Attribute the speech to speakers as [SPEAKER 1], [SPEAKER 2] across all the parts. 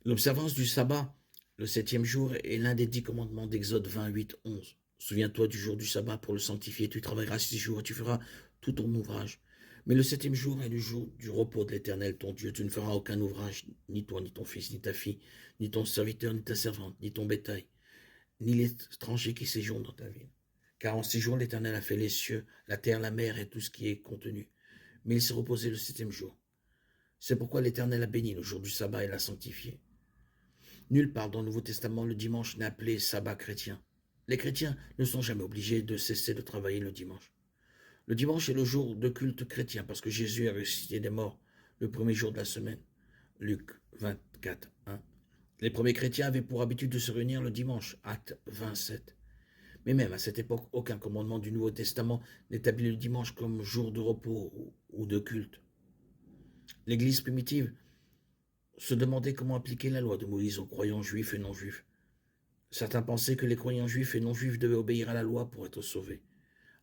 [SPEAKER 1] L'observance du sabbat, le septième jour, est l'un des 10 commandements d'Exode 28, 11. Souviens-toi du jour du sabbat pour le sanctifier. Tu travailleras 6 jours et tu feras tout ton ouvrage. Mais le septième jour est le jour du repos de l'Éternel, ton Dieu. Tu ne feras aucun ouvrage, ni toi, ni ton fils, ni ta fille, ni ton serviteur, ni ta servante, ni ton bétail, ni l'étranger qui séjourne dans ta ville. Car en 6 jours, l'Éternel a fait les cieux, la terre, la mer et tout ce qui est contenu. Mais il s'est reposé le septième jour. C'est pourquoi l'Éternel a béni le jour du sabbat et l'a sanctifié. Nulle part dans le Nouveau Testament le dimanche n'est appelé sabbat chrétien. Les chrétiens ne sont jamais obligés de cesser de travailler le dimanche. Le dimanche est le jour de culte chrétien parce que Jésus a ressuscité des morts le premier jour de la semaine. Luc 24, 1. Les premiers chrétiens avaient pour habitude de se réunir le dimanche, Acte 27. Mais même à cette époque, aucun commandement du Nouveau Testament n'établit le dimanche comme jour de repos ou de culte. L'Église primitive se demandait comment appliquer la loi de Moïse aux croyants juifs et non-juifs. Certains pensaient que les croyants juifs et non-juifs devaient obéir à la loi pour être sauvés.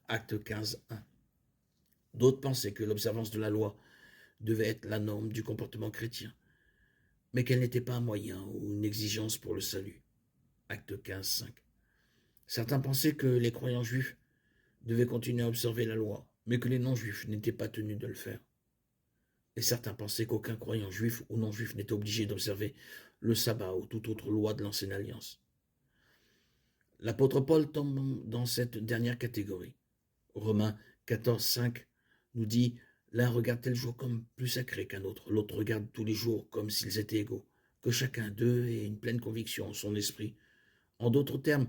[SPEAKER 1] Acte 15, 1. D'autres pensaient que l'observance de la loi devait être la norme du comportement chrétien, mais qu'elle n'était pas un moyen ou une exigence pour le salut. Acte 15, 5. Certains pensaient que les croyants juifs devaient continuer à observer la loi, mais que les non-juifs n'étaient pas tenus de le faire. Et certains pensaient qu'aucun croyant juif ou non-juif n'était obligé d'observer le sabbat ou toute autre loi de l'ancienne alliance. L'apôtre Paul tombe dans cette dernière catégorie. Romains 14, 5 nous dit « L'un regarde tel jour comme plus sacré qu'un autre, l'autre regarde tous les jours comme s'ils étaient égaux, que chacun d'eux ait une pleine conviction en son esprit. » En d'autres termes,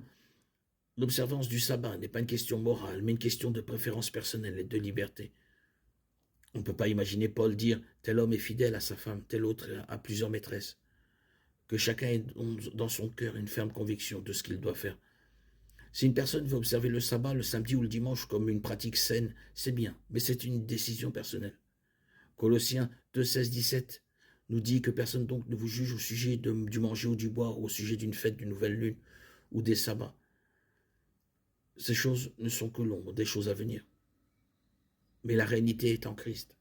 [SPEAKER 1] l'observance du sabbat n'est pas une question morale, mais une question de préférence personnelle et de liberté. On ne peut pas imaginer Paul dire « tel homme est fidèle à sa femme, tel autre a plusieurs maîtresses », que chacun ait dans son cœur une ferme conviction de ce qu'il doit faire. Si une personne veut observer le sabbat, le samedi ou le dimanche comme une pratique saine, c'est bien, mais c'est une décision personnelle. Colossiens 2, 16, 17 nous dit que personne donc ne vous juge au sujet du manger ou du boire, ou au sujet d'une fête d'une nouvelle lune ou des sabbats. Ces choses ne sont que l'ombre des choses à venir. Mais la réalité est en Christ.